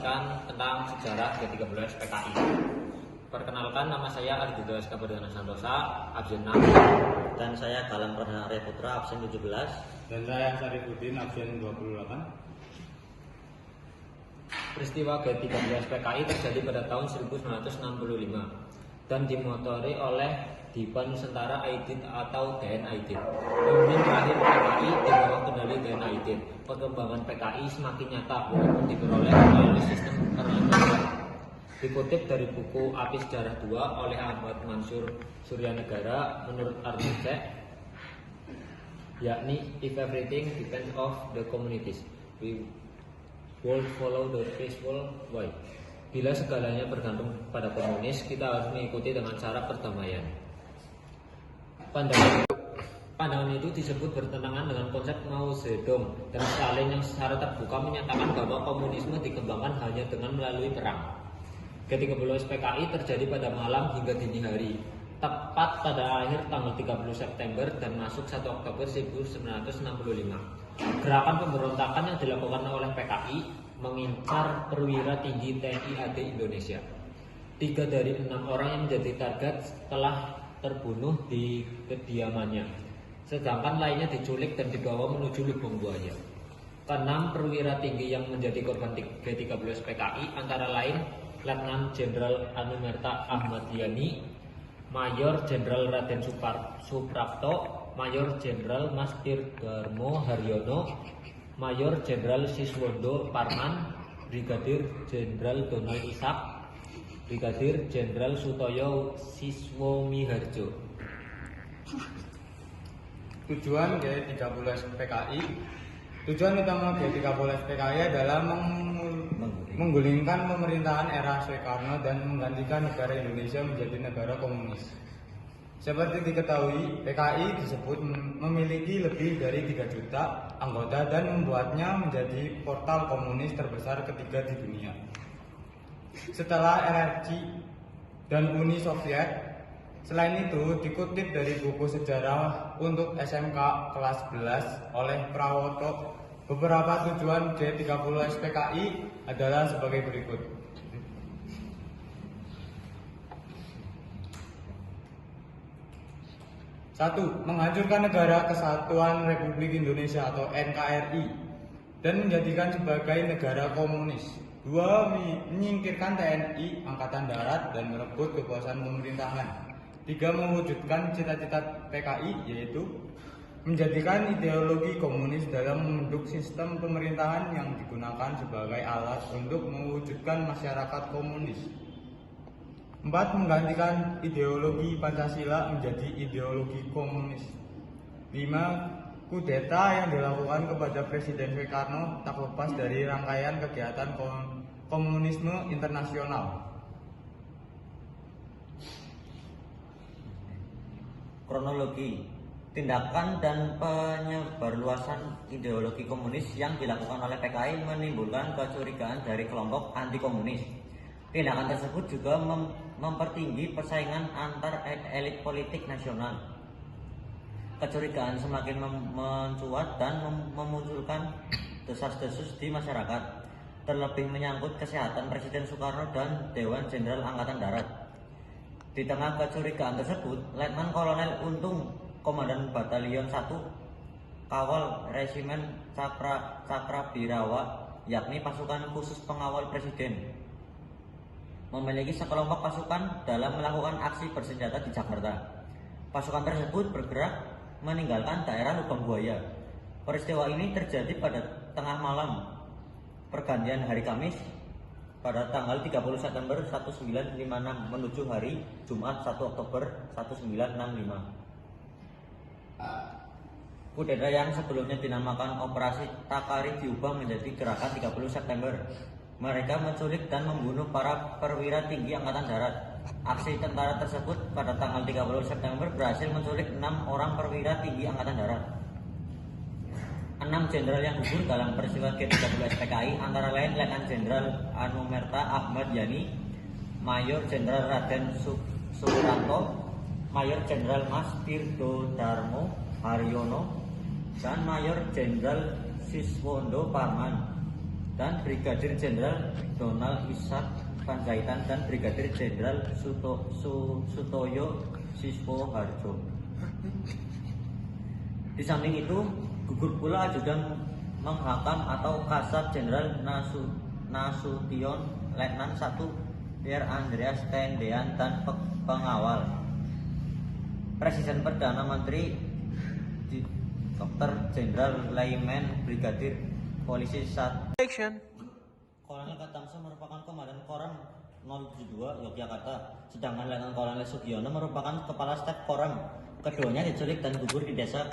menjelaskan tentang sejarah G13 PKI. Perkenalkan, nama saya Arjudo SK Perdana Santosa, absen 6. Dan saya Galang Perdana Arya Putra, absen 17. Dan saya Sarifudin, absen 28. Peristiwa G13 PKI terjadi pada tahun 1965 dan dimotori oleh Dipa Nusantara Aidit atau DN Aidit. Pemimpin terakhir PKI di bawah kendali DN Aidit. Perkembangan PKI semakin nyata walaupun diperoleh melalui sistem parlementer. Dikutip dari buku Api Sejarah 2 oleh Ahmad Mansur Suryanegara, menurut Armstrong, yakni if everything depends of the communities, we will follow the peaceful way. Bila segalanya bergantung pada komunis, kita harus mengikuti dengan cara perdamaian. Pandangan itu disebut bertentangan dengan konsep Mao Zedong dan Stalin yang secara terbuka menyatakan bahwa komunisme dikembangkan hanya dengan melalui perang. G13 PKI terjadi pada malam hingga dini hari, tepat pada akhir tanggal 30 September dan masuk 1 Oktober 1965. Gerakan pemberontakan yang dilakukan oleh PKI mengincar perwira tinggi TNI AD Indonesia. 3 dari 6 orang yang menjadi target telah terbunuh di kediamannya, sedangkan lainnya diculik dan dibawa menuju Lubang Buaya. Ke-6 perwira tinggi yang menjadi korban G13 PKI antara lain Letnan Jenderal Anumerta Ahmad Yani, Mayor Jenderal Raden Suprapto, Mayor Jenderal Mas Tirgarmo Haryono, Mayor Jenderal Siswondo Parman, Brigadir Jenderal Donald Ishak, Brigadir Jenderal Sutoyo Siswomiharjo. Tujuan G13 PKI. Tujuan utama G13 PKI adalah menggulingkan pemerintahan era Soekarno dan menggantikan negara Indonesia menjadi negara komunis. Seperti diketahui, PKI disebut memiliki lebih dari 3 juta anggota dan membuatnya menjadi portal komunis terbesar ketiga di dunia. Setelah RRC dan Uni Soviet. Selain itu, dikutip dari buku sejarah untuk SMK kelas 11 oleh Prawoto, beberapa tujuan G13 PKI adalah sebagai berikut. 1. Menghancurkan Negara Kesatuan Republik Indonesia atau NKRI dan menjadikan sebagai negara komunis. 2. Menyingkirkan TNI Angkatan Darat dan merebut kekuasaan pemerintahan. 3. Mewujudkan cita-cita PKI, yaitu menjadikan ideologi komunis dalam membentuk sistem pemerintahan yang digunakan sebagai alat untuk mewujudkan masyarakat komunis. 4. Menggantikan ideologi Pancasila menjadi ideologi komunis. 5. Kudeta yang dilakukan kepada Presiden Soekarno tak lepas dari rangkaian kegiatan komunisme internasional. Kronologi tindakan dan penyebarluasan ideologi komunis yang dilakukan oleh PKI menimbulkan kecurigaan dari kelompok anti komunis. Tindakan tersebut juga mempertinggi persaingan antar elit politik nasional. Kecurigaan semakin mencuat dan memunculkan desas-desus di masyarakat, terlebih menyangkut kesehatan Presiden Soekarno dan Dewan Jenderal Angkatan Darat. Di tengah kecurigaan tersebut, Letnan Kolonel Untung, Komandan Batalion 1 Kawal Resimen Cakrabirawa, yakni pasukan khusus pengawal Presiden, memiliki sekelompok pasukan dalam melakukan aksi bersenjata di Jakarta. Pasukan tersebut bergerak meninggalkan daerah Lubang Buaya. Peristiwa ini terjadi pada tengah malam pergantian hari Kamis pada tanggal 30 September 1956 menuju hari Jumat 1 Oktober 1965. Kudeta yang sebelumnya dinamakan Operasi Takari diubah menjadi Gerakan 30 September. Mereka menculik dan membunuh para perwira tinggi Angkatan Darat. Aksi tentara tersebut pada tanggal 30 September berhasil menculik 6 orang perwira tinggi Angkatan Darat. 6 jenderal yang gugur dalam peristiwa G13 PKI antara lain Letnan Jenderal Anumerta Ahmad Yani, Mayor Jenderal Raden Suprapto, Mayor Jenderal Mas Tirgarmo Haryono, dan Mayor Jenderal Siswondo Parman. dan Brigadir Jenderal Donald Ishak Panjaitan dan Brigadir Jenderal Sutoyo Siswoharjo. Di samping itu, gugur pula ajudan menghakam atau Kasat Jenderal Nasution Letnan 1 Pierre Andreas Tendean dan pengawal Presiden Perdana Menteri Dr. Jenderal Layman Brigadir Polisi 1 Kolonel Katamso merupakan Komandan Korem 072 Yogyakarta, sedangkan Letnan Kolonel Sugiono merupakan Kepala Staf Korem. Keduanya diculik dan gugur di desa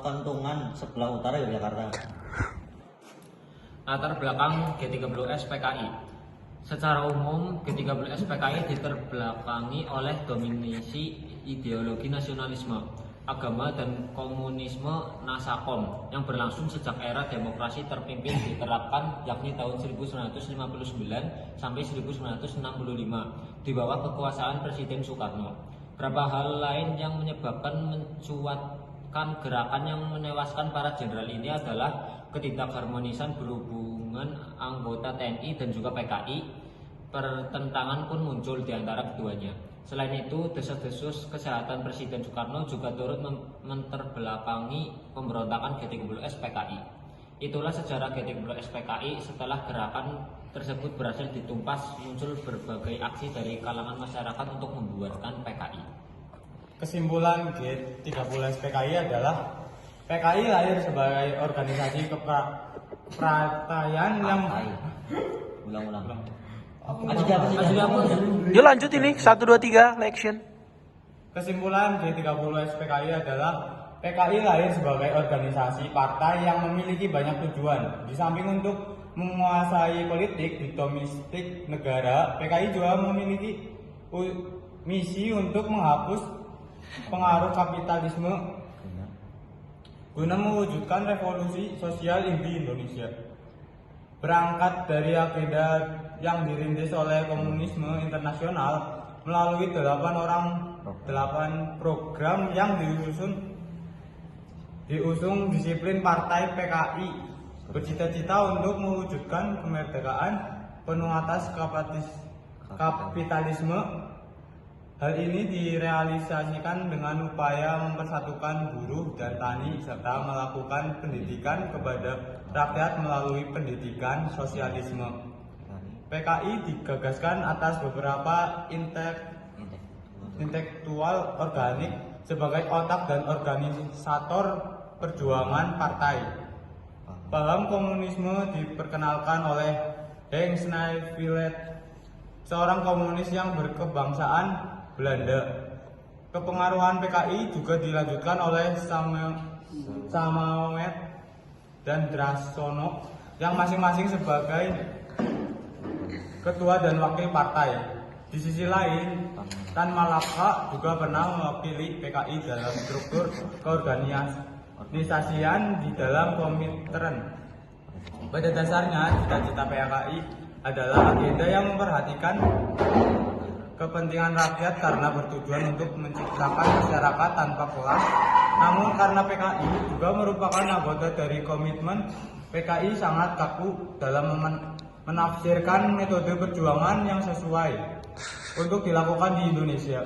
Kentungan sebelah utara Yogyakarta. Latar belakang G30S PKI. Secara umum, G30S PKI diterbelakangi oleh dominasi ideologi nasionalisme, agama dan komunisme Nasakom yang berlangsung sejak era demokrasi terpimpin diterapkan, yakni tahun 1959 sampai 1965 di bawah kekuasaan Presiden Soekarno. Beberapa hal lain yang menyebabkan mencuatkan gerakan yang menewaskan para jenderal ini adalah ketidakharmonisan berhubungan anggota TNI dan juga PKI. Pertentangan pun muncul di antara keduanya. Selain itu, desas-desus kesehatan Presiden Soekarno juga turut menterbelakangi pemberontakan G30S PKI. Itulah sejarah G30S PKI. Setelah gerakan tersebut berhasil ditumpas, muncul berbagai aksi dari kalangan masyarakat untuk membubarkan PKI. Kesimpulan G30S PKI adalah PKI lahir sebagai organisasi kepartaian yang Ulang-ulang. Yuk lanjut ini 1 2 3 action. Kesimpulan G30S PKI adalah PKI lahir sebagai organisasi partai yang memiliki banyak tujuan. Di samping untuk menguasai politik di domestik negara, PKI juga memiliki misi untuk menghapus pengaruh kapitalisme guna mewujudkan revolusi sosial di Indonesia. Berangkat dari agenda yang dirintis oleh komunisme internasional melalui 8 program yang diusung disiplin partai PKI bercita-cita untuk mewujudkan kemerdekaan penuh atas kapitalisme. Hal ini direalisasikan dengan upaya mempersatukan buruh dan tani serta melakukan pendidikan kepada rakyat melalui pendidikan sosialisme. PKI digagaskan atas beberapa intelektual organik sebagai otak dan organisator perjuangan partai. Paham komunisme diperkenalkan oleh Henk Sneevliet, seorang komunis yang berkebangsaan Belanda. Kepengaruhan PKI juga dilanjutkan oleh Samuel dan Drasono yang masing-masing sebagai ketua dan wakil partai. Di sisi lain, Tan Malaka juga pernah mewakili PKI dalam struktur keorganisasian di dalam Komintern. Pada dasarnya, cita-cita PKI adalah agenda yang memperhatikan kepentingan rakyat karena bertujuan untuk menciptakan masyarakat tanpa kelas. Namun karena PKI juga merupakan anggota dari komitmen, PKI sangat kaku dalam menafsirkan metode perjuangan yang sesuai untuk dilakukan di Indonesia.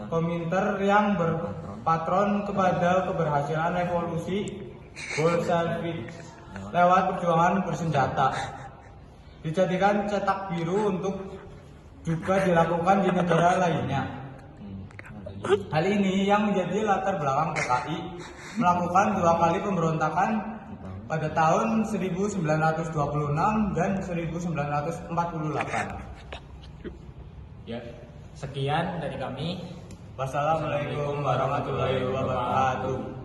Kominter yang berpatron kepada keberhasilan revolusi Bolshevik lewat perjuangan bersenjata dijadikan cetak biru untuk juga dilakukan di negara lainnya. Hal ini yang menjadi latar belakang PKI melakukan 2 kali pemberontakan pada tahun 1926 dan 1948. Ya, sekian dari kami. Wassalamualaikum warahmatullahi wabarakatuh.